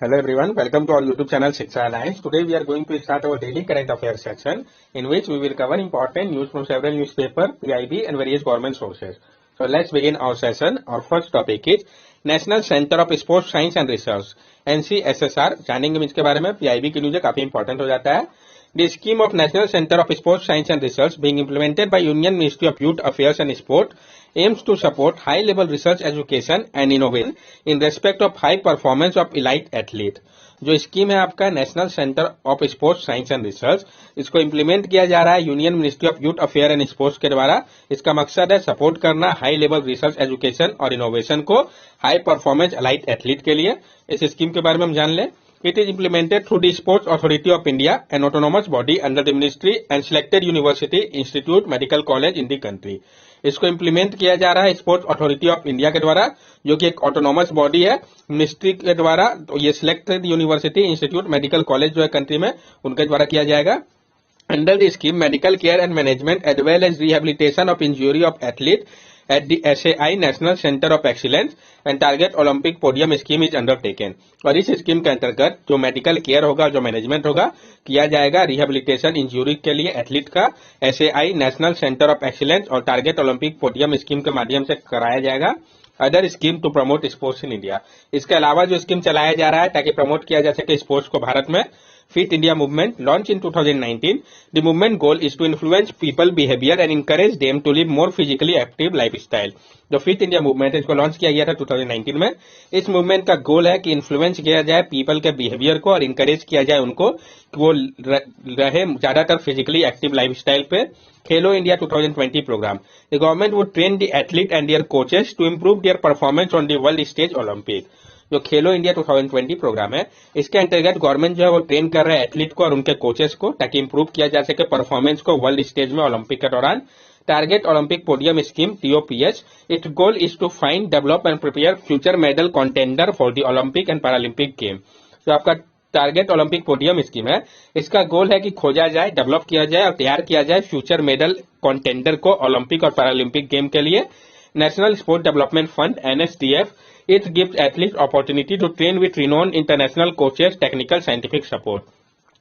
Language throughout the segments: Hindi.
Hello everyone, welcome to our YouTube channel Shiksha Alliance. Today we are going to start our daily current affairs section in which we will cover important news from several newspapers, PIB and various government sources. So let's begin our session. Our first topic is National Center of Sports Science and Research NCSSR. जानेंगे इसके बारे में. PIB की न्यूज काफी इंपॉर्टेंट हो जाता है. The scheme of National Center of Sports Science and Research being implemented by Union Ministry of Youth Affairs and Sport aims to support high-level research education and innovation in respect of high performance of elite athlete. जो स्कीम है आपका national centre of sports science and research, इसको इम्प्लीमेंट किया जा रहा है union ministry of youth affair and sports के द्वारा. इसका मकसद है सपोर्ट करना हाई लेवल रिसर्च एजुकेशन और इनोवेशन को हाई परफॉर्मेंस एलाइट एथलीट के लिए. इस स्कीम के बारे में हम जान लें. It is implemented through the Sports Authority of India, an autonomous body under the ministry and selected university, institute, medical college in the country. इसको इम्प्लीमेंट किया जा रहा है स्पोर्ट्स अथॉरिटी ऑफ इंडिया के द्वारा, जो कि एक ऑटोनोमस बॉडी है मिनिस्ट्री के द्वारा. तो ये selected university, institute, medical college जो है कंट्री में, उनके द्वारा किया जाएगा. Under the scheme, medical care and management as well as rehabilitation of injury of athlete at the SAI National Center of Excellence and Target Olympic Podium scheme is undertaken. और इस स्कीम के अंतर्गत जो मेडिकल केयर होगा, जो मैनेजमेंट होगा, किया जाएगा रिहेबिलिटेशन इंजरी के लिए एथलीट का SAI national centre of excellence और टारगेट ओलंपिक पोडियम स्कीम के माध्यम से कराया जाएगा. Other scheme to promote sports in India. इसके अलावा जो स्कीम चलाया जा रहा है ताकि प्रमोट किया जा सके स्पोर्ट्स को भारत में. Fit India movement launched in 2019. The movement goal is to influence people behavior and encourage them to live more physically active lifestyle. जो फिट इंडिया मूवमेंट है, इसको लॉन्च किया गया था 2019 में. इस मूवमेंट का गोल है कि इन्फ्लुएंस किया जाए पीपल के बिहेवियर को और इंकरेज किया जाए उनको कि वो रहे ज्यादातर फिजिकली एक्टिव लाइफस्टाइल पे. Khelo India 2020 programme. The government would train the athlete and their coaches to improve their performance on the world stage Olympic. जो खेलो इंडिया 2020 प्रोग्राम है, इसके अंतर्गत गवर्नमेंट जो है वो ट्रेन कर रहा है एथलीट को और उनके कोचेस को ताकि इंप्रूव किया जा सके परफॉर्मेंस को वर्ल्ड स्टेज में ओलंपिक के दौरान. Target Olympic podium scheme TOPS. Its goal is to find, develop and prepare future medal contender for the Olympic and Paralympic game. जो आपका टारगेट ओलंपिक पोडियम स्कीम है, इसका गोल है कि खोजा जाए, डेवलप किया जाए और तैयार किया जाए फ्यूचर मेडल कॉन्टेंडर को ओलंपिक और पैरालंपिक गेम के लिए. National sport development fund NSDF. It gives athletes opportunity to train with renowned international coaches, technical, scientific support.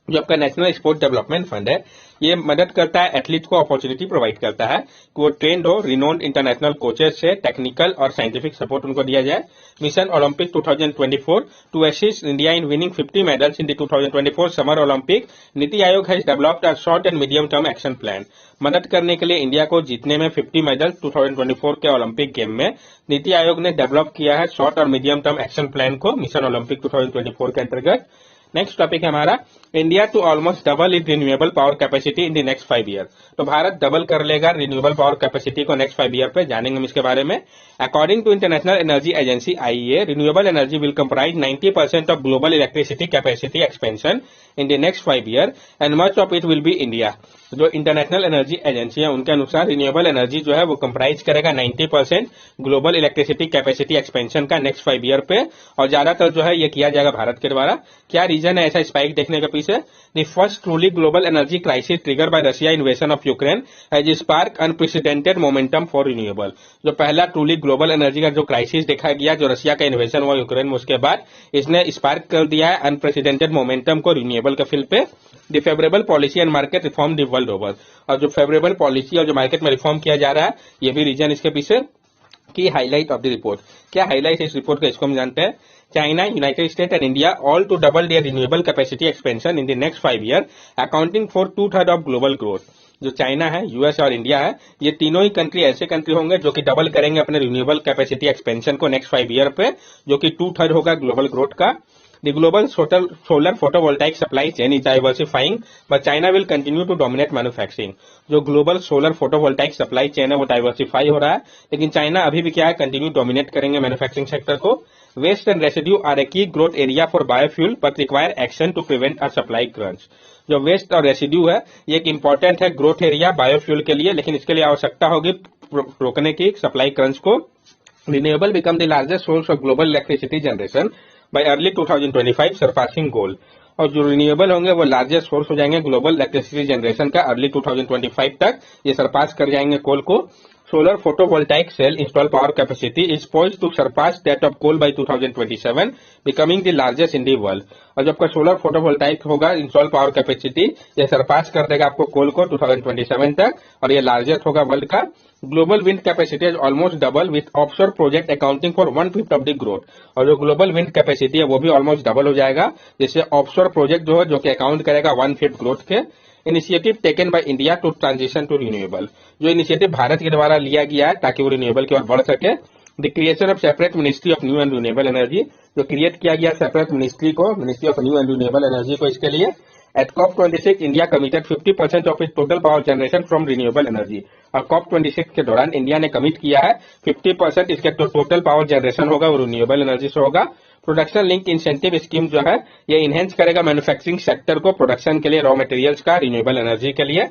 जो आपका नेशनल स्पोर्ट डेवलपमेंट फंड है, ये मदद करता है एथलीट को अपॉर्चुनिटी प्रोवाइड करता है कि वो ट्रेंड हो रिनोन्ड इंटरनेशनल कोचेस से, टेक्निकल और साइंटिफिक सपोर्ट उनको दिया जाए. Mission Olympic 2024 to assist India in winning 50 medals in the 2024 summer Olympic. NITI Aayog has developed a short and medium term action plan. मदद करने के लिए इंडिया को जीतने में 50 मेडल 2024 के ओलंपिक गेम में नीति आयोग ने डेवलप किया है शॉर्ट और मीडियम टर्म एक्शन प्लान को मिशन ओलंपिक 2024 के अंतर्गत. नेक्स्ट टॉपिक है हमारा India to almost double it renewable power capacity in the next 5 year. तो भारत डबल कर लेगा रिन्यूएबल पावर कैपेसिटी को नेक्स्ट 5 ईयर पे. जानेंगे हम इसके बारे में. According to international energy agency IEA, renewable energy will comprise 90% of global electricity capacity expansion in the next 5 year and much of it will be India. जो इंटरनेशनल एनर्जी एजेंसी है उनके अनुसार रिन्यूएबल एनर्जी जो है वो कंप्राइज करेगा 90% ग्लोबल इलेक्ट्रिसिटी कैपेसिटी एक्सपेंशन का नेक्स्ट 5 ईयर पे, और ज्यादातर जो है ये किया जाएगा भारत के द्वारा. क्या रीजन है ऐसा स्पाइक देखने के पीछे? The first truly global energy crisis trigger by Russia इन्वेशन of Ukraine has spark unprecedented momentum for renewable. जो पहला ट्रूली ग्लोबल एनर्जी का जो क्राइसिस देखा गया, जो रशिया का इन्वेशन हुआ यूक्रेन में, उसके बाद इसने स्पार्क कर दिया है अनप्रेसिडेंटेड मोमेंटम को रिन्यूएबल के फील्ड पे. The favourable policy and market reform the world over. और जो फेवरेबल पॉलिसी और जो मार्केट में रिफॉर्म किया जा रहा है, ये भी रीजन इसके पीछे. की हाईलाइट ऑफ द रिपोर्ट. क्या हाईलाइट है इस रिपोर्ट का, इसको हम जानते हैं. China, United State and India all to double their renewable capacity expansion in the next 5 year accounting for 2/3 of global growth. जो चाइना है, यूएस और इंडिया है, ये तीनों ही कंट्री ऐसे कंट्री होंगे जो कि डबल करेंगे अपने रिन्यूएबल कैपेसिटी एक्सपेंशन को नेक्स्ट 5 ईयर पे, जो कि 2/3 होगा ग्लोबल ग्रोथ का. The global solar photovoltaic supply chain is diversifying, but China will continue to dominate manufacturing. जो global solar photovoltaic supply chain है वो डाइवर्सिफाई हो रहा है, लेकिन चाइना अभी भी क्या है, कंटिन्यू डोमिनेट करेंगे मैन्युफैक्चरिंग सेक्टर को. Waste and residue are a key growth area for biofuel but require action to prevent a supply crunch. जो वेस्ट और रेसिड्यू है, ये एक इंपॉर्टेंट है ग्रोथ एरिया बायोफ्यूल के लिए, लेकिन इसके लिए आवश्यकता होगी रोकने की सप्लाई क्रंच को. Renewable become the largest source of global electricity generation by early 2025 surpassing coal. और जो रिन्यूएबल होंगे वो लार्जेस्ट सोर्स हो जाएंगे ग्लोबल इलेक्ट्रिसिटी जनरेशन का अर्ली 2025 तक, ये सरपास कर जाएंगे कोल को. solar photovoltaic cell installed power capacity is poised to surpass that of coal by 2027, becoming the largest in the world. और जब आपका सोलर फोटोवोल्टाइक होगा इंस्टॉल पावर कैपेसिटी, ये सरपास कर देगा आपको कोल को 2027 तक, और ये लार्जेस्ट होगा वर्ल्ड का। Global wind capacity is almost double with offshore project accounting for 1/5 of the growth. और जो ग्लोबल विंड कैपेसिटी है वो भी ऑलमोस्ट डबल हो जाएगा, जिससे ऑफशोर प्रोजेक्ट जो है जो कि अकाउंट करेगा 1/5 ग्रोथ के। Initiative taken by India to transition to renewable, जो इनिशिएटिव भारत के द्वारा लिया गया है ताकि वो रिन्यूएबल की ओर बढ़ सके। The creation of separate ministry of new and renewable energy, जो क्रिएट किया गया सेपरेट मिनिस्ट्री को, ministry of new and renewable energy को, इसके लिए। At COP26 India committed 50% of it total power generation from renewable energy. और COP26 के दौरान इंडिया ने कमिट किया है 50% इसके टोटल पावर जनरेशन होगा वो रिन्यूएबल एनर्जी से होगा। प्रोडक्शन लिंक इंसेंटिव स्कीम जो है ये इनहेंस करेगा मैन्युफैक्चरिंग सेक्टर को प्रोडक्शन के लिए रॉ मटेरियल्स का रिन्यूएबल एनर्जी के लिए।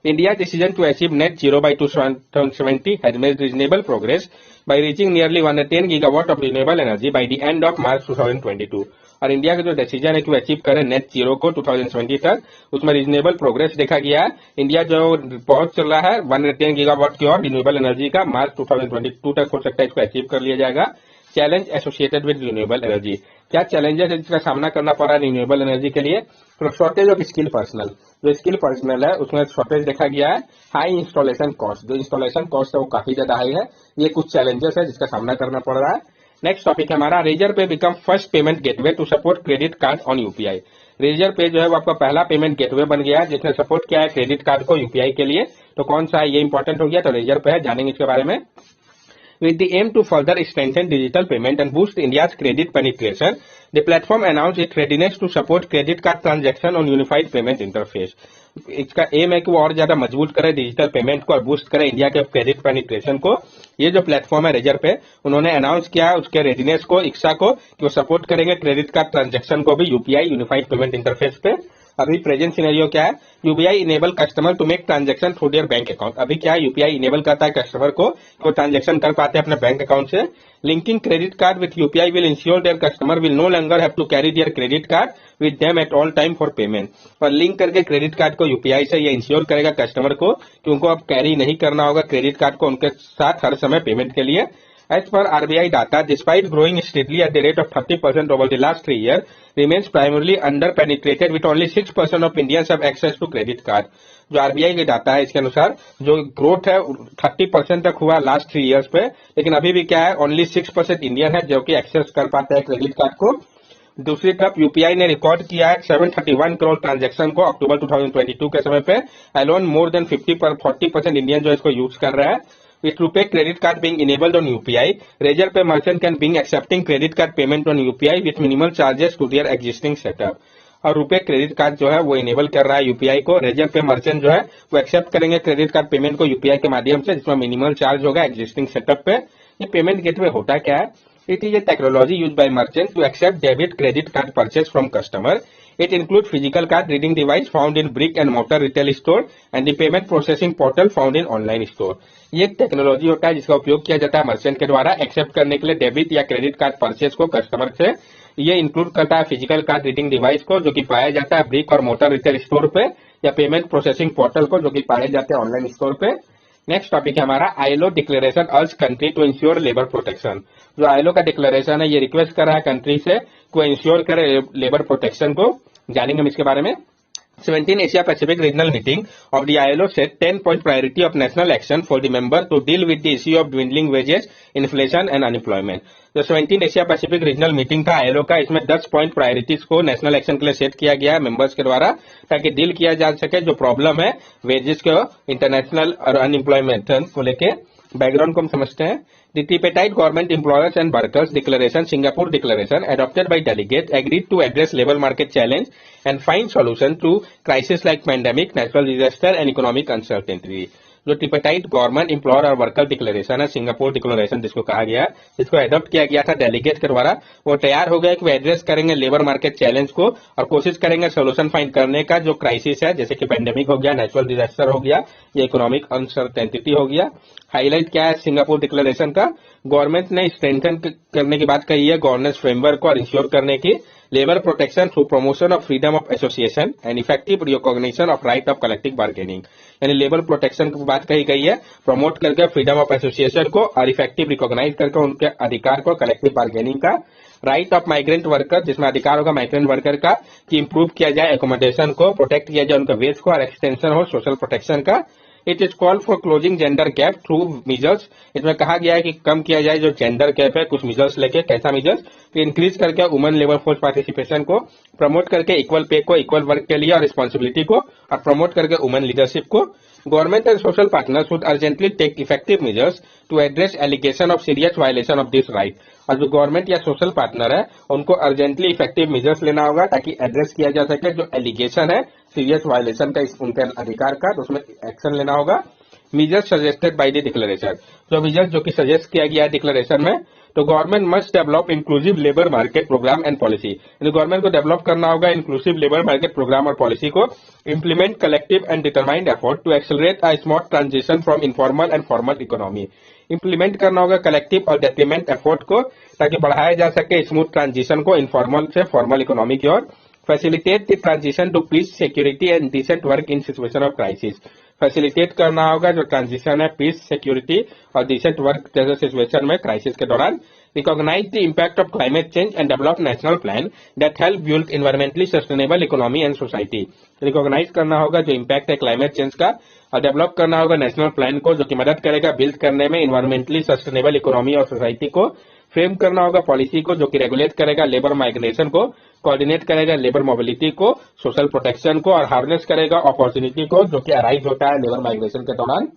India decision to achieve net zero by 2070 has made reasonable progress by reaching nearly 110 gigawatt of renewable energy by the end of March 2022। और इंडिया का जो डिसीजन है कि वो अचीव करे नेट जीरो को 2020 तक, उसमें रीजनेबल प्रोग्रेस देखा गया है। इंडिया जो पहुंच चल रहा है 110 गीगावाट की ओर रिन्यूएबल एनर्जी का, मार्च 2022 तक हो सकता है इसको अचीव कर लिया जाएगा। Challenge associated with renewable energy, क्या चैलेंजेस है जिसका सामना करना पड़ रहा है रिन्यूएबल एनर्जी के लिए? शॉर्टेज ऑफ स्किल पर्सनल, जो स्किल पर्सनल है उसमें शॉर्टेज देखा गया है। हाई इंस्टॉलेशन कॉस्ट, जो इंस्टॉलेशन कॉस्ट है वो काफी ज्यादा हाई है। ये कुछ चैलेंजेस है जिसका सामना करना पड़ रहा है। नेक्स्ट टॉपिक है हमारा Razorpay become first payment gateway to support credit card on UPI. Razorpay जो है वो आपका पहला पेमेंट गेटवे बन गया है जिसने सपोर्ट किया है क्रेडिट कार्ड को यूपीआई के लिए। तो कौन सा है ये इंपॉर्टेंट हो गया, तो रेजर पे है, जानेंगे इसके बारे में। With the aim to further strengthen digital payment and boost India's credit penetration, the platform announced its readiness to support credit card transaction on unified payment interface। इसका एम है कि वो और ज्यादा मजबूत करे डिजिटल पेमेंट को और बूस्ट करे इंडिया के क्रेडिट पेनिट्रेशन को। ये जो प्लेटफॉर्म है रेजर पे, उन्होंने अनाउंस किया है उसके रेडीनेस को, इच्छा को, कि वो सपोर्ट करेंगे क्रेडिट कार्ड ट्रांजेक्शन को भी यूपीआई यूनिफाइड पेमेंट इंटरफेस पे। अभी प्रेजेंट सिनेरियो क्या है, UPI enable customer to make transaction through their bank account. अभी क्या है, यूपीआई इनेबल करता है कस्टमर को वो ट्रांजेक्शन कर पाते हैं अपने बैंक अकाउंट से। Linking credit card with UPI will ensure their customer will no longer have to carry their credit card with them at all time for payment. और लिंक करके क्रेडिट कार्ड को यूपीआई से ये इंश्योर करेगा कस्टमर को कि उनको अब कैरी नहीं करना होगा क्रेडिट कार्ड को उनके साथ हर समय पेमेंट के लिए। As per RBI data, despite growing steadily at the rate of 30% over the last 3 years, remains primarily under-penetrated with only 6% of Indians have access to credit card। जो आरबीआई के डाटा है इसके अनुसार जो ग्रोथ है 30% तक हुआ लास्ट 3 इयर्स पे, लेकिन अभी भी क्या है, ओनली 6% इंडियन है जो कि एक्सेस कर पाते हैं क्रेडिट कार्ड को। दूसरी तरफ यूपीआई ने रिकॉर्ड किया है 731 करोड़ ट्रांजैक्शन को अक्टूबर 2022 के समय पे। अलोन मोर देन 40% इंडियन जो इसको यूज कर रहा है। With RuPay credit card being enabled on UPI, Razor Pay merchant can begin accepting credit card payment on UPI with minimal charges to their existing setup। और रुपे क्रेडिट कार्ड जो है वो इनेबल कर रहा है यूपीआई को। रेजर पे मर्चेंट जो है वो एक्सेप्ट करेंगे क्रेडिट कार्ड पेमेंट को यूपीआई के माध्यम से, जिसमें मिनिमल चार्ज होगा एग्जिस्टिंग सेटअप पे। ये पेमेंट गेटवे होता क्या है? It is a technology use by merchant to accept debit credit card purchase from customer. It includes physical card reading device found in brick and mortar retail store and the payment processing portal found in online store। ये एक टेक्नोलॉजी होता है जिसका उपयोग किया जाता है मर्चेंट के द्वारा एक्सेप्ट करने के लिए डेबिट या क्रेडिट कार्ड परचेज को कस्टमर से। ये इंक्लूड करता है फिजिकल कार्ड रीडिंग डिवाइस को जो कि पाया जाता है ब्रिक और मोटर रिटेल स्टोर पे, या पेमेंट प्रोसेसिंग पोर्टल को जो कि पाए जाते हैं ऑनलाइन स्टोर पे। नेक्स्ट टॉपिक है हमारा ILO declaration urge country to ensure labour protection. जो आईएलओ का डिक्लेरेशन है ये रिक्वेस्ट कर रहा है कंट्री से को इंश्योर करे लेबर प्रोटेक्शन को। जानेंगे हम इसके बारे में। 17 Asia Pacific Regional Meeting of the ILO set 10-point priority of national action for the member to deal with the issue of dwindling wages, inflation and unemployment। जो 17 एशिया पैसिफिक रीजनल मीटिंग था आईएलओ का, इसमें 10 पॉइंट प्रायोरिटीज को नेशनल एक्शन के लिए सेट किया गया है मेंबर्स के द्वारा, ताकि डील किया जा सके जो प्रॉब्लम है वेजेस को, इंटरनेशनल और अनएम्प्लॉयमेंट को लेके। बैकग्राउंड को हम समझते हैं। The tripartite government employers and workers declaration, Singapore declaration, adopted by delegates, agreed to address labor market challenge and find solution to crises like pandemic, natural disaster and economic uncertainty। जो ट्रिपार्टाइट गवर्नमेंट एम्प्लॉयर और वर्कर डिक्लेरेशन है, सिंगापुर डिक्लेरेशन जिसको कहा गया है, जिसको एडॉप्ट किया गया था डेलीगेट के द्वारा, वो तैयार हो गया कि वो एड्रेस करेंगे लेबर मार्केट चैलेंज को और कोशिश करेंगे सोल्यूशन फाइंड करने का जो क्राइसिस है, जैसे कि पेंडेमिक हो गया, नेचुरल डिजास्टर हो गया, या इकोनॉमिक अनसर्टेनिटी हो गया। हाईलाइट क्या है सिंगापुर डिक्लेरेशन का? गवर्नमेंट ने स्ट्रेंथन करने की बात कही है गवर्नेंस फ्रेमवर्क को और इंश्योर करने की labour protection through promotion of freedom of association and effective recognition of right of collective bargaining, यानी लेबर प्रोटेक्शन की बात कही गई है, प्रमोट करके फ्रीडम ऑफ एसोसिएशन को और इफेक्टिव रिकॉग्नाइज करके उनके अधिकार को, कलेक्टिव बार्गेनिंग का, राइट ऑफ माइग्रेंट वर्कर जिसमें अधिकार होगा माइग्रेंट वर्कर का कि इंप्रूव किया जाए एकोमोडेशन को, प्रोटेक्ट किया जाए उनका वेज को और एक्सटेंशन हो सोशल प्रोटेक्शन का। It is called for closing gender gap through measures, इसमें कहा गया है कि कम किया जाए जो जेंडर गैप है कुछ मेजर्स लेके, कैसा मेजर्स कि इंक्रीज करके वुमेन लेबर फोर्स पार्टिसिपेशन को, प्रमोट करके इक्वल पे को, इक्वल वर्क के लिए और रिस्पॉन्सिबिलिटी को, और प्रमोट करके वुमेन लीडरशिप को। Government and social partners should urgently take effective measures to address allegation of serious violation of this right, और जो गवर्नमेंट या सोशल पार्टनर है उनको अर्जेंटली इफेक्टिव मेजर्स लेना होगा ताकि एड्रेस किया जा सके जो एलिगेशन है सीरियस वायलेशन का उनके अधिकार का, तो उसमें एक्शन लेना होगा। Measures suggested by the declaration, जो मेजर्स जो कि सजेस्ट किया गया है डिक्लेरेशन में, तो government must develop inclusive labour market programme and policy, यानी गवर्नमेंट को डेवलप करना होगा इंक्लूसिव लेबर मार्केट प्रोग्राम और पॉलिसी को, implement collective and determined effort to accelerate a smooth transition from informal and formal economy, implement करना होगा कलेक्टिव और डेवलपमेंट एफर्ट को ताकि बढ़ाया जा सके स्मूथ ट्रांजिशन को इनफॉर्मल से फॉर्मल इकोनॉमी की ओर, facilitate the transition to peace security and decent work in situation of crisis, facilitate करना होगा जो ट्रांजिशन है पीस सिक्योरिटी और डिसेंट वर्क जैसे सिचुएशन में क्राइसिस के दौरान, recognise the impact of climate change and develop national plan that help build environmentally sustainable economy and society, recognise करना होगा जो इम्पैक्ट है क्लाइमेट चेंज का और डेवलप करना होगा नेशनल प्लान को जो कि मदद करेगा बिल्ड करने में एनवायरमेंटली सस्टेनेबल इकोनॉमी और सोसाइटी को, फ्रेम करना होगा पॉलिसी को जो कि रेगुलेट करेगा लेबर माइग्रेशन को, कोऑर्डिनेट करेगा लेबर मोबिलिटी को, सोशल प्रोटेक्शन को और हार्नेस करेगा अपॉर्चुनिटी को जो कि अराइज होता है लेबर माइग्रेशन के दौरान।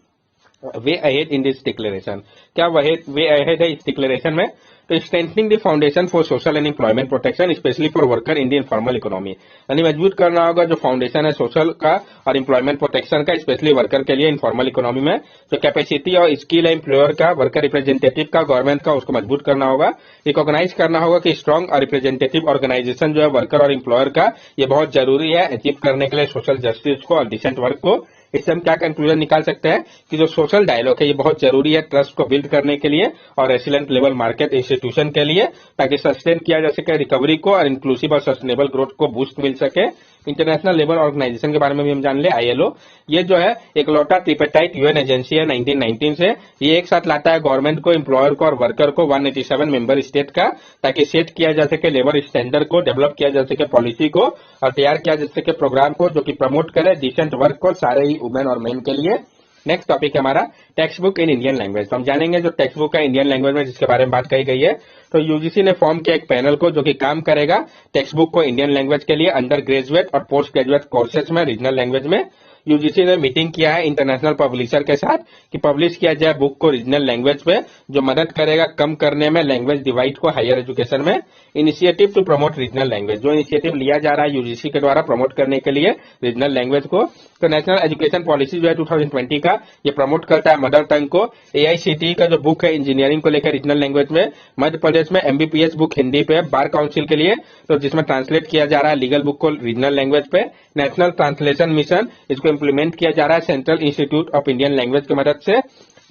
Way ahead in this declaration, क्या वे अहेड है इस डिक्लेरेशन में, तो strengthening the foundation for social and employment protection specially for worker in the informal economy, यानी मजबूत करना होगा जो फाउंडेशन है सोशल का और एम्प्लॉयमेंट प्रोटेक्शन का स्पेशली वर्कर के लिए इनफॉर्मल इकोनॉमी में, जो कैपेसिटी और स्किल है एम्प्लॉयर का, वर्कर रिप्रेजेंटेटिव का, गवर्नमेंट का, उसको मजबूत करना होगा, रिकॉग्नाइज करना होगा कि स्ट्रांग और रिप्रेजेंटेटिव ऑर्गेनाइजेशन जो है वर्कर और एम्प्लॉयर का ये बहुत जरूरी है अचीव करने के लिए सोशल जस्टिस को और डिसेंट वर्क को। इससे हम क्या कंक्लूजन निकाल सकते हैं कि जो सोशल डायलॉग है ये बहुत जरूरी है ट्रस्ट को बिल्ड करने के लिए और रेसिलेंट लेबर मार्केट इंस्टीट्यूशन के लिए ताकि सस्टेन किया जा सके रिकवरी को और इंक्लूसिव और सस्टेनेबल ग्रोथ को बूस्ट मिल सके। इंटरनेशनल लेबर ऑर्गेनाइजेशन के बारे में भी हम जान ले, ILO, ये जो है एक लौटा ट्रिपेटाइट यूएन एजेंसी है 1919 से, ये एक साथ लाता है गवर्नमेंट को, एम्प्लॉयर को और वर्कर को 187 मेंबर स्टेट का ताकि सेट किया जा सके लेबर स्टैंडर्ड को, डेवलप किया जा सके पॉलिसी को और तैयार किया जा सके प्रोग्राम को जो कि प्रमोट करे डिसेंट वर्क को सारे ही वुमेन और मेन के लिए। नेक्स्ट टॉपिक है हमारा text book in Indian language, तो हम जानेंगे जो टेक्स्ट बुक है इंडियन लैंग्वेज में जिसके बारे में बात कही गई है। तो यूजीसी ने फॉर्म किया एक पैनल को जो कि काम करेगा टेक्स्ट बुक को इंडियन लैंग्वेज के लिए अंडर ग्रेजुएट और पोस्ट ग्रेजुएट कोर्सेज में रीजनल लैंग्वेज में। यूजीसी ने मीटिंग किया है इंटरनेशनल पब्लिशर के साथ कि पब्लिश किया जाए बुक को रीजनल लैंग्वेज पे जो मदद करेगा कम करने में लैंग्वेज डिवाइड को हायर एजुकेशन में। Initiative to promote regional language, जो इनिशिएटिव लिया जा रहा है यूजीसी के द्वारा प्रमोट करने के लिए रीजनल लैंग्वेज को, तो नेशनल एजुकेशन पॉलिसी जो है 2020 का ये प्रमोट करता है मदर टंग को। AICTE का जो बुक है इंजीनियरिंग को लेकर रीजनल लैंग्वेज में, मध्य प्रदेश में MBPS बुक हिंदी पे, बार काउंसिल के लिए तो जिसमें ट्रांसलेट किया जा रहा है लीगल बुक को रीजनल लैंग्वेज पे। नेशनल ट्रांसलेशन मिशन, इसको इम्प्लीमेंट किया जा रहा है central institute of Indian language की मदद से।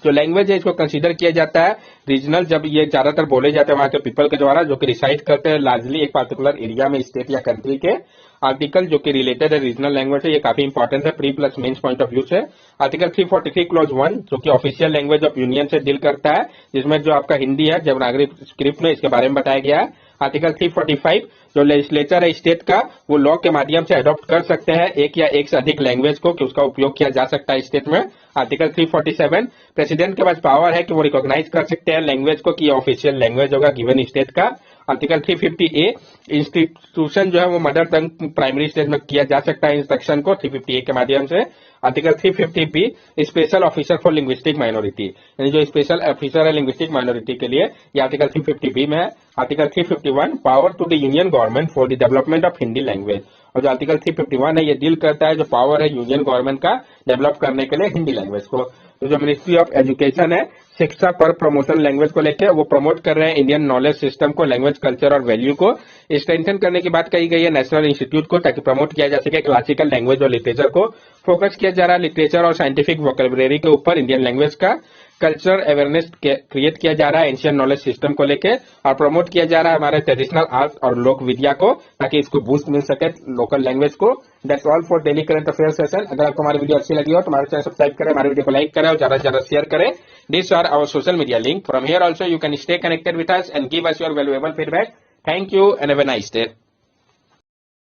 जो लैंग्वेज है इसको कंसीडर किया जाता है रीजनल जब ये ज्यादातर बोले जाते हैं वहां के पीपल के द्वारा जो कि रिसाइड करते हैं लार्जली एक पार्टिकुलर एरिया में, स्टेट या कंट्री के। आर्टिकल जो कि रिलेटेड है रीजनल लैंग्वेज से, ये काफी इंपॉर्टेंट है pre plus mains point of view से। आर्टिकल 343 क्लॉज 1 जो कि ऑफिशियल लैंग्वेज ऑफ यूनियन से डील करता है, जिसमें जो आपका हिंदी है देवनागरी स्क्रिप्ट में, इसके बारे में बताया गया है। आर्टिकल 345 जो लेजिस्लेचर है स्टेट का वो लॉ के माध्यम से अडॉप्ट कर सकते हैं एक या एक से अधिक लैंग्वेज को कि उसका उपयोग किया जा सकता है स्टेट में। आर्टिकल 347 प्रेसिडेंट के पास पावर है कि वो रिकॉग्नाइज कर सकते हैं लैंग्वेज को कि ऑफिशियल लैंग्वेज होगा गिवन स्टेट का। आर्टिकल 350A इंस्टीट्यूशन जो है वो मदर टंग प्राइमरी स्टेज में किया जा सकता है इंस्ट्रक्शन को 350A के माध्यम से। Article 350B special officer for linguistic minority, यानी जो स्पेशल ऑफिसर है लिंग्विस्टिक माइनॉरिटी के लिए, ये आर्टिकल 350B में है। Article 351 power to the union government for the development of Hindi language, और जो आर्टिकल 351 है ये डील करता है जो पावर है यूनियन गवर्नमेंट का डेवलप करने के लिए हिंदी लैंग्वेज को। तो जो मिनिस्ट्री ऑफ एजुकेशन है शिक्षा पर प्रमोशन लैंग्वेज को लेकर वो प्रमोट कर रहे हैं इंडियन नॉलेज सिस्टम को, लैंग्वेज कल्चर और वैल्यू को स्ट्रेंथन करने की बात कही गई है नेशनल इंस्टीट्यूट को ताकि प्रमोट किया जा सके क्लासिकल लैंग्वेज और लिटरेचर को। फोकस किया जा रहा है लिटरेचर और साइंटिफिक वोकैबुलरी के ऊपर इंडियन लैंग्वेज का। कल्चरल अवेयरनेस क्रिएट किया जा रहा है एंशियंट नॉलेज सिस्टम को लेके, और प्रमोट किया जा रहा है हमारे ट्रेडिशनल आर्ट और लोक विद्या को, ताकि इसको बूस्ट मिल सके लोकल लैंग्वेज को। That's all for daily current affair session. अगर आपको हमारी वीडियो अच्छी लगी हो तो हमारे चैनल सब्सक्राइब करें, हमारे वीडियो को लाइक करें और ज्यादा से ज्यादा शेयर करें। These are our social media link. From here also you can stay connected with us and give us your valuable feedback. Thank you and have a nice day.